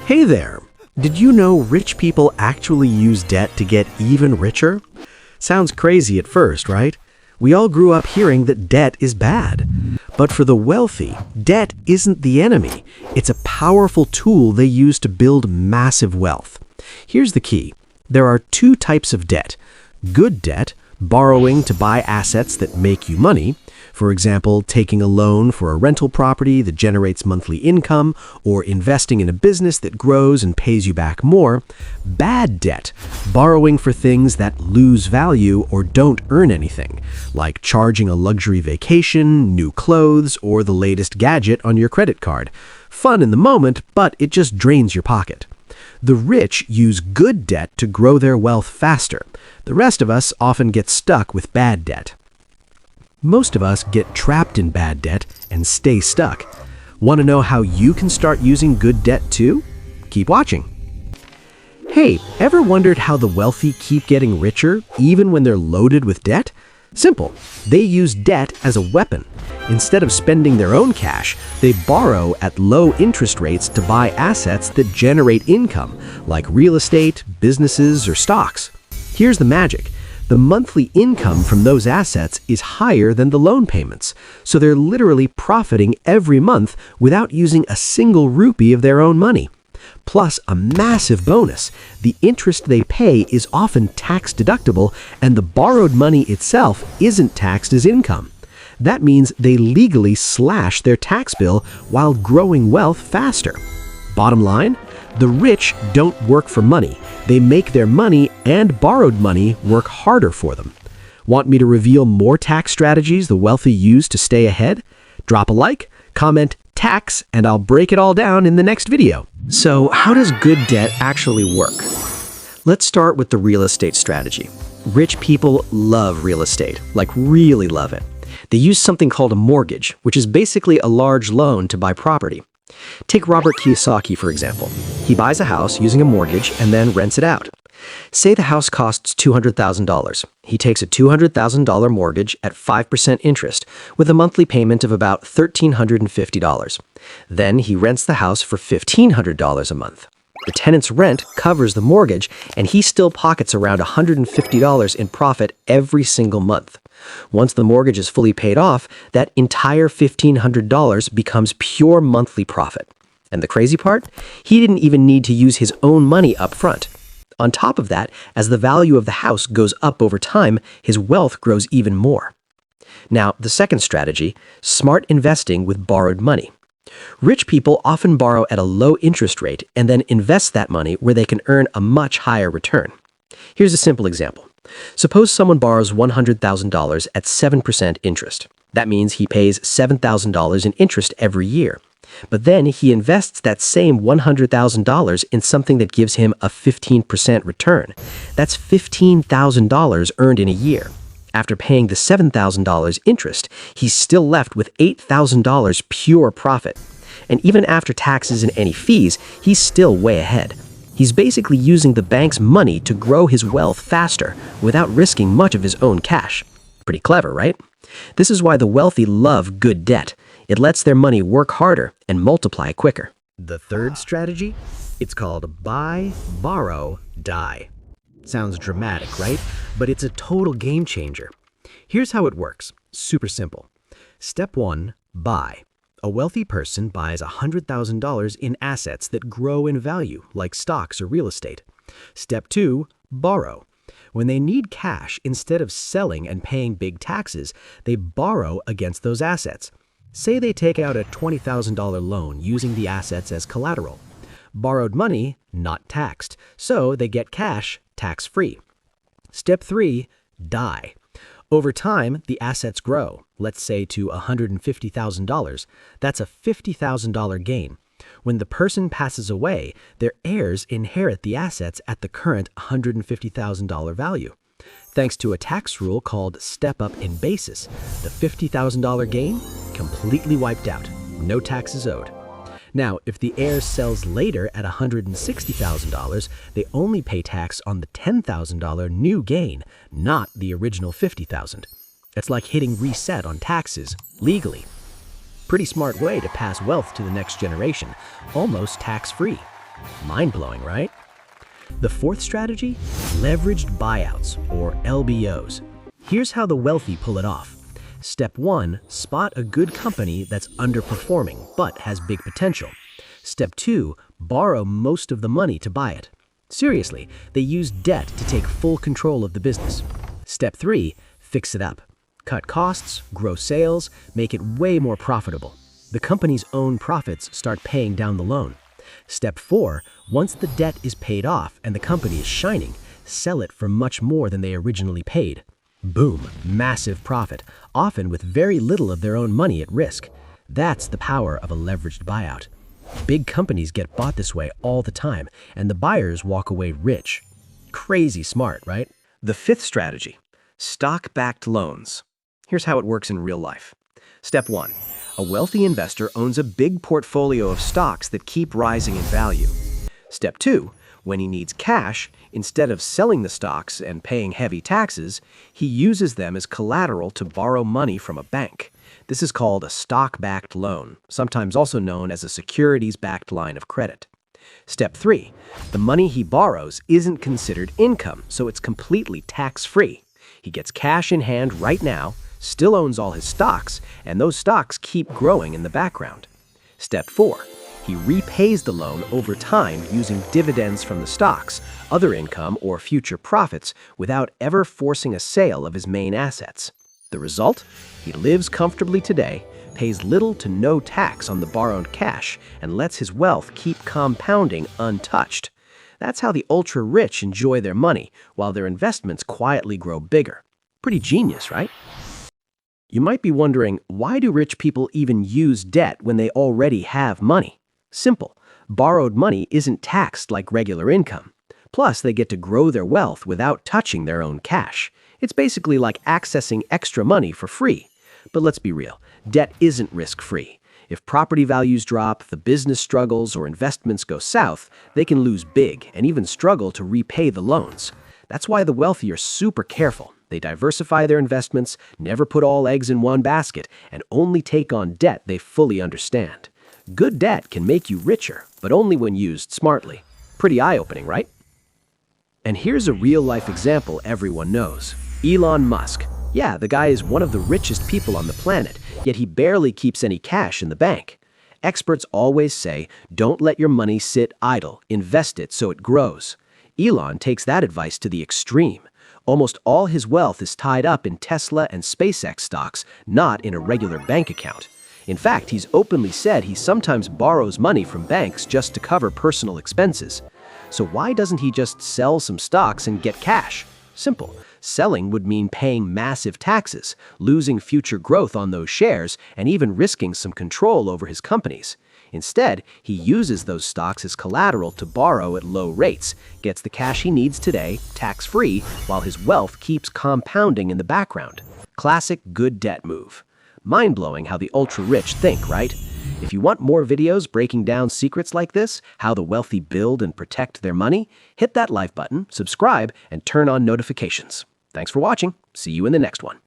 Hey there! Did you know rich people actually use debt to get even richer? Sounds crazy at first, right? We all grew up hearing that debt is bad. But for the wealthy, debt isn't the enemy. It's a powerful tool they use to build massive wealth. Here's the key. There are two types of debt. Good debt, borrowing to buy assets that make you money. For example, taking a loan for a rental property that generates monthly income, or investing in a business that grows and pays you back more. Bad debt, borrowing for things that lose value or don't earn anything, like charging a luxury vacation, new clothes, or the latest gadget on your credit card. Fun in the moment, but it just drains your pocket. The rich use good debt to grow their wealth faster. The rest of us often get stuck with bad debt. Most of us get trapped in bad debt and stay stuck. Want to know how you can start using good debt too? Keep watching. Hey, ever wondered how the wealthy keep getting richer even when they're loaded with debt? Simple. They use debt as a weapon. Instead of spending their own cash, they borrow at low interest rates to buy assets that generate income, like real estate, businesses, or stocks. Here's the magic. The monthly income from those assets is higher than the loan payments, so they're literally profiting every month without using a single rupee of their own money. Plus, a massive bonus, the interest they pay is often tax deductible, and the borrowed money itself isn't taxed as income. That means they legally slash their tax bill while growing wealth faster. Bottom line, the rich don't work for money. They make their money and borrowed money work harder for them. Want me to reveal more tax strategies the wealthy use to stay ahead? Drop a like, comment tax, and I'll break it all down in the next video. So, how does good debt actually work? Let's start with the real estate strategy. Rich people love real estate, like really love it. They use something called a mortgage, which is basically a large loan to buy property. Take Robert Kiyosaki, for example. He buys a house using a mortgage and then rents it out. Say the house costs $200,000. He takes a $200,000 mortgage at 5% interest with a monthly payment of about $1,350. Then he rents the house for $1,500 a month. The tenant's rent covers the mortgage, and he still pockets around $150 in profit every single month. Once the mortgage is fully paid off, that entire $1,500 becomes pure monthly profit. And the crazy part? He didn't even need to use his own money up front. On top of that, as the value of the house goes up over time, his wealth grows even more. Now, the second strategy, smart investing with borrowed money. Rich people often borrow at a low interest rate and then invest that money where they can earn a much higher return. Here's a simple example. Suppose someone borrows $100,000 at 7% interest. That means he pays $7,000 in interest every year. But then he invests that same $100,000 in something that gives him a 15% return. That's $15,000 earned in a year. After paying the $7,000 interest, he's still left with $8,000 pure profit. And even after taxes and any fees, he's still way ahead. He's basically using the bank's money to grow his wealth faster without risking much of his own cash. Pretty clever, right? This is why the wealthy love good debt. It lets their money work harder and multiply quicker. The third strategy? It's called buy, borrow, die. Sounds dramatic, right? But it's a total game changer. Here's how it works. Super simple. Step 1, buy. A wealthy person buys $100,000 in assets that grow in value, like stocks or real estate. Step 2, borrow. When they need cash, instead of selling and paying big taxes, they borrow against those assets. Say they take out a $20,000 loan using the assets as collateral. Borrowed money, not taxed, so they get cash tax-free. Step 3, die. Over time, the assets grow, let's say to $150,000. That's a $50,000 gain. When the person passes away, their heirs inherit the assets at the current $150,000 value. Thanks to a tax rule called step-up in basis, the $50,000 gain completely wiped out. No taxes owed. Now, if the heir sells later at $160,000, they only pay tax on the $10,000 new gain, not the original $50,000. It's like hitting reset on taxes, legally. Pretty smart way to pass wealth to the next generation, almost tax-free. Mind-blowing, right? The fourth strategy? Leveraged buyouts, or LBOs. Here's how the wealthy pull it off. Step 1, spot a good company that's underperforming but has big potential. Step 2, borrow most of the money to buy it. Seriously, they use debt to take full control of the business. Step 3, fix it up. Cut costs, grow sales, make it way more profitable. The company's own profits start paying down the loan. Step 4, once the debt is paid off and the company is shining, sell it for much more than they originally paid. Boom, massive profit, often with very little of their own money at risk. That's the power of a leveraged buyout. Big companies get bought this way all the time, and the buyers walk away rich. Crazy smart, right? The fifth strategy, stock-backed loans. Here's how it works in real life. Step 1, a wealthy investor owns a big portfolio of stocks that keep rising in value. Step 2, when he needs cash, instead of selling the stocks and paying heavy taxes, he uses them as collateral to borrow money from a bank. This is called a stock-backed loan, sometimes also known as a securities-backed line of credit. Step 3, the money he borrows isn't considered income, so it's completely tax-free. He gets cash in hand right now, still owns all his stocks, and those stocks keep growing in the background. Step 4, he repays the loan over time using dividends from the stocks, other income, or future profits without ever forcing a sale of his main assets. The result? He lives comfortably today, pays little to no tax on the borrowed cash, and lets his wealth keep compounding untouched. That's how the ultra-rich enjoy their money, while their investments quietly grow bigger. Pretty genius, right? You might be wondering, why do rich people even use debt when they already have money? Simple. Borrowed money isn't taxed like regular income. Plus, they get to grow their wealth without touching their own cash. It's basically like accessing extra money for free. But let's be real, debt isn't risk-free. If property values drop, the business struggles, or investments go south, they can lose big and even struggle to repay the loans. That's why the wealthy are super careful. They diversify their investments, never put all eggs in one basket, and only take on debt they fully understand. Good debt can make you richer, but only when used smartly. Pretty eye-opening, right? And here's a real-life example everyone knows. Elon Musk. Yeah, the guy is one of the richest people on the planet, yet he barely keeps any cash in the bank. Experts always say, don't let your money sit idle, invest it so it grows. Elon takes that advice to the extreme. Almost all his wealth is tied up in Tesla and SpaceX stocks, not in a regular bank account. In fact, he's openly said he sometimes borrows money from banks just to cover personal expenses. So why doesn't he just sell some stocks and get cash? Simple. Selling would mean paying massive taxes, losing future growth on those shares, and even risking some control over his companies. Instead, he uses those stocks as collateral to borrow at low rates, gets the cash he needs today, tax-free, while his wealth keeps compounding in the background. Classic good debt move. Mind-blowing how the ultra-rich think, right? If you want more videos breaking down secrets like this, how the wealthy build and protect their money, hit that like button, subscribe, and turn on notifications. Thanks for watching. See you in the next one.